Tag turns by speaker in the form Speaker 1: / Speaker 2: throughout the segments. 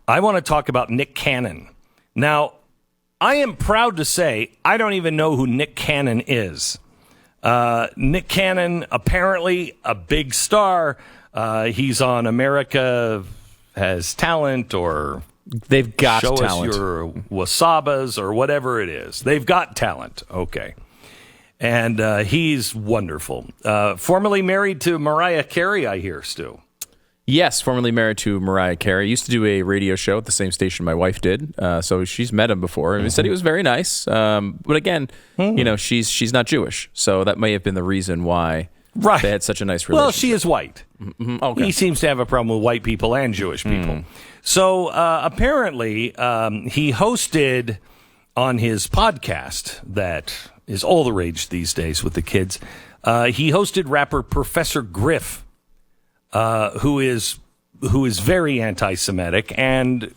Speaker 1: I want to talk about Nick Cannon. Now, I am proud to say I don't even know who Nick Cannon is. Nick Cannon, apparently a big star. He's on America Has Talent, or
Speaker 2: They've got
Speaker 1: Show
Speaker 2: talent.
Speaker 1: Us Your Wasabas, or whatever it is. They've got talent. Okay. And he's wonderful. Formerly married to Mariah Carey, I hear, Stu.
Speaker 2: Yes, formerly married to Mariah Carey. Used to do a radio show at the same station my wife did. So she's met him before. And said he was very nice. But again, she's not Jewish. So that may have been the reason why they had such a nice relationship.
Speaker 1: Well, she is white.
Speaker 2: Mm-hmm. Okay.
Speaker 1: He seems to have a problem with white people and Jewish people. So apparently he hosted on his podcast that is all the rage these days with the kids. He hosted rapper Professor Griff, who is very anti-Semitic and,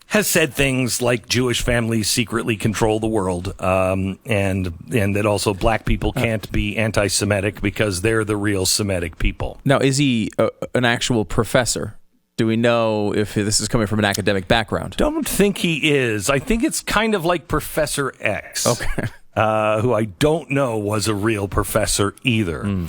Speaker 1: has said things like Jewish families secretly control the world, and that also black people can't be anti-Semitic because they're the real Semitic people.
Speaker 2: Now, is he an actual professor? Do we know if this is coming from an academic background?
Speaker 1: Don't think he is. I think it's kind of like Professor X,
Speaker 2: okay,
Speaker 1: who I don't know was a real professor either.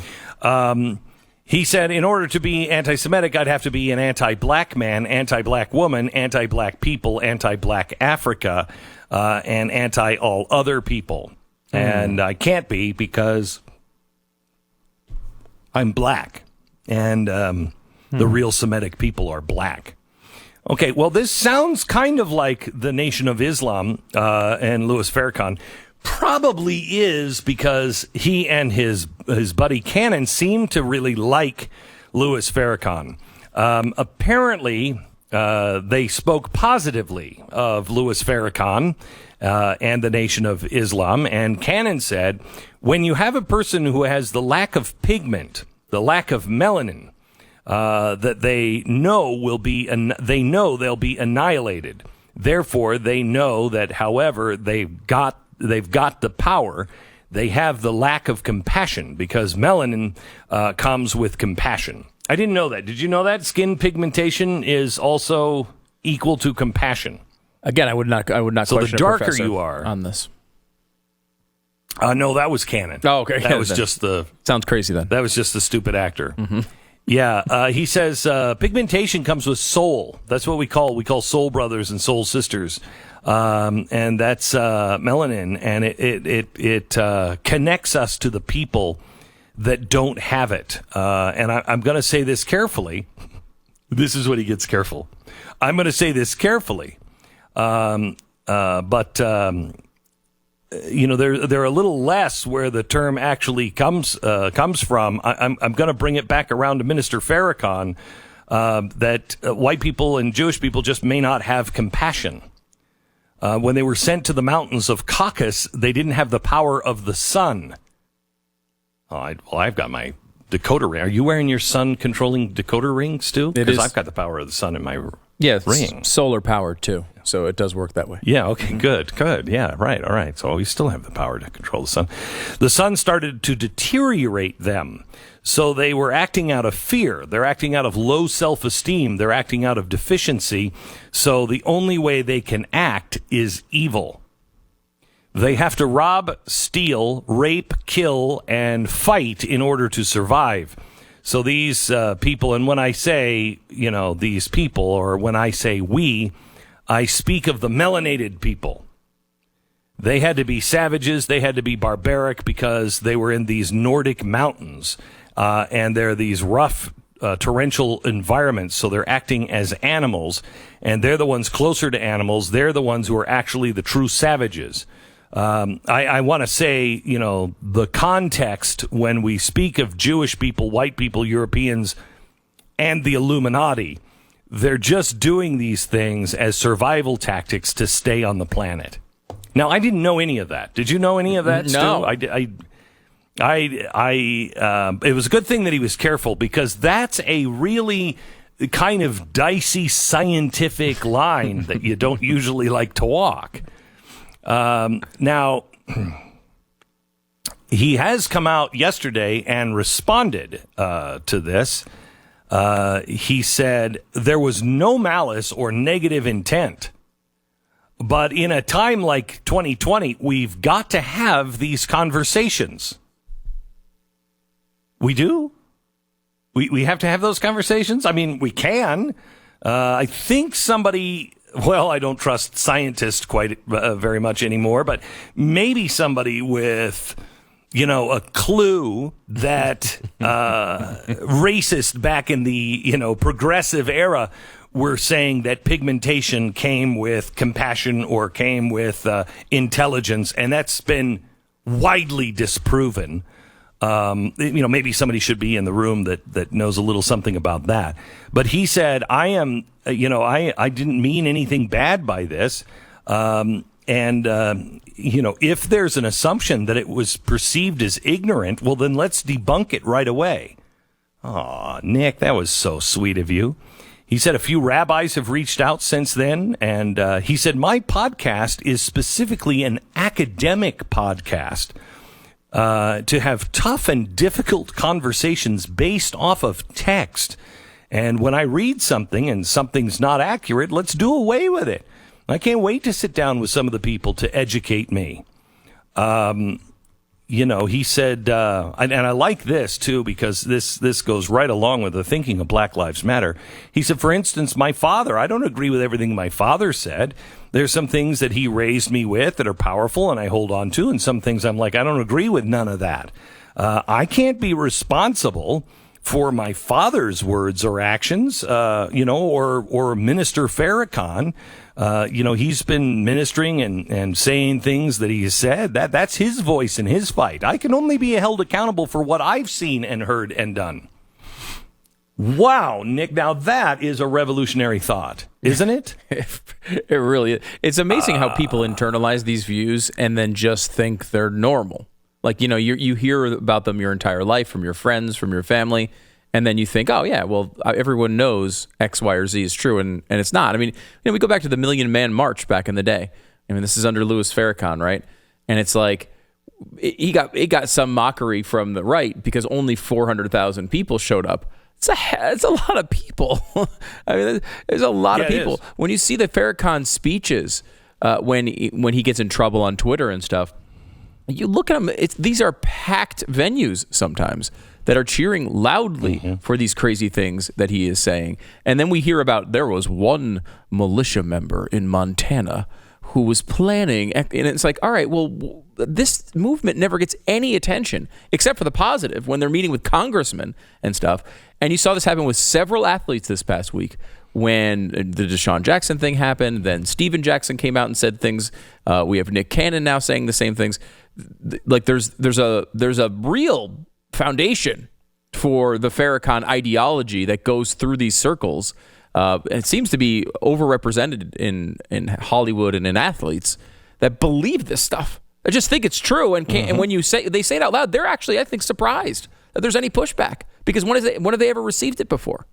Speaker 1: He said, in order to be anti-Semitic, I'd have to be an anti-black man, anti-black woman, anti-black people, anti-black Africa, and anti-all other people. And I can't be because I'm black. And the real Semitic people are black. Okay, well, this sounds kind of like the Nation of Islam and Louis Farrakhan. Probably is because he and his buddy Cannon seem to really like Louis Farrakhan. Apparently, they spoke positively of Louis Farrakhan and the Nation of Islam. And Cannon said, when you have a person who has the lack of pigment, the lack of melanin, that they know they'll be annihilated. Therefore, they know that, however, they've got the power. They have the lack of compassion because melanin comes with compassion. I didn't know that. Did you know that skin pigmentation is also equal to compassion?
Speaker 2: Again, I would not.
Speaker 1: So
Speaker 2: question
Speaker 1: the darker
Speaker 2: a professor
Speaker 1: you are
Speaker 2: on this.
Speaker 1: No, that was Cannon.
Speaker 2: Oh, okay.
Speaker 1: That was just the.
Speaker 2: Sounds crazy then.
Speaker 1: That was just the stupid actor. Mm-hmm. Yeah, he says pigmentation comes with soul. That's what we call soul brothers and soul sisters. And that's melanin, and it connects us to the people that don't have it. And I'm going to say this carefully. This is when he gets careful. I'm going to say this carefully, but they're a little less where the term actually comes from. I'm going to bring it back around to Minister Farrakhan that white people and Jewish people just may not have compassion. When they were sent to the mountains of Caucasus, they didn't have the power of the sun. I've got my decoder ring. Are you wearing your sun-controlling decoder ring, Stu? Because I've got the power of the sun in my ring.
Speaker 2: Solar powered, too. So it does work that way.
Speaker 1: Yeah, okay, good. Yeah, right, all right. So we still have the power to control the sun. The sun started to deteriorate them. So they were acting out of fear. They're acting out of low self-esteem. They're acting out of deficiency. So the only way they can act is evil. They have to rob, steal, rape, kill, and fight in order to survive. So these people, and when I say, these people, or when I say we, I speak of the melanated people. They had to be savages. They had to be barbaric because they were in these Nordic mountains. And they're these rough, torrential environments, so they're acting as animals, and they're the ones closer to animals. They're the ones who are actually the true savages. I want to say, the context when we speak of Jewish people, white people, Europeans, and the Illuminati, they're just doing these things as survival tactics to stay on the planet. Now, I didn't know any of that. Did you know any of that,
Speaker 2: No.
Speaker 1: Stu? It was a good thing that he was careful because that's a really kind of dicey scientific line that you don't usually like to walk. Now, he has come out yesterday and responded to this. He said there was no malice or negative intent. But in a time like 2020, we've got to have these conversations. We do. We have to have those conversations. I mean, we can. I think somebody, well, I don't trust scientists quite very much anymore, but maybe somebody with, a clue that racist back in the, progressive era were saying that pigmentation came with compassion or came with intelligence, and that's been widely disproven. Maybe somebody should be in the room that knows a little something about that. But he said, I didn't mean anything bad by this. If there's an assumption that it was perceived as ignorant, well, then let's debunk it right away. Aw, Nick, that was so sweet of you. He said a few rabbis have reached out since then, and he said, my podcast is specifically an academic podcast. To have tough and difficult conversations based off of text. And when I read something and something's not accurate, let's do away with it. I can't wait to sit down with some of the people to educate me. He said, and I like this too, because this goes right along with the thinking of Black Lives Matter. He said, for instance, my father, I don't agree with everything my father said. There's some things that he raised me with that are powerful and I hold on to, and some things I'm like, I don't agree with none of that. I can't be responsible for my father's words or actions, or Minister Farrakhan. He's been ministering and saying things that he has said. That's his voice and his fight. I can only be held accountable for what I've seen and heard and done. Wow, Nick, now that is a revolutionary thought, isn't it?
Speaker 2: It really is. It's amazing how people internalize these views and then just think they're normal. Like, you hear about them your entire life from your friends, from your family, and then you think, oh, yeah, well, everyone knows X, Y, or Z is true, and it's not. I mean, we go back to the Million Man March back in the day. I mean, this is under Louis Farrakhan, right? And it's like, it got some mockery from the right because only 400,000 people showed up. It's a lot of people. I mean, there's a lot of people. When you see the Farrakhan speeches, when he gets in trouble on Twitter and stuff, you look at them. These are packed venues sometimes that are cheering loudly for these crazy things that he is saying. And then we hear about there was one militia member in Montana who was planning, and it's like, all right, well, this movement never gets any attention except for the positive when they're meeting with congressmen and stuff. And you saw this happen with several athletes this past week when the Deshaun Jackson thing happened. Then Steven Jackson came out and said things. We have Nick Cannon now saying the same things. Like there's a real foundation for the Farrakhan ideology that goes through these circles. It seems to be overrepresented in Hollywood and in athletes that believe this stuff. I just think it's true, and and when they say it out loud, they're actually, I think, surprised that there's any pushback, because when have they ever received it before?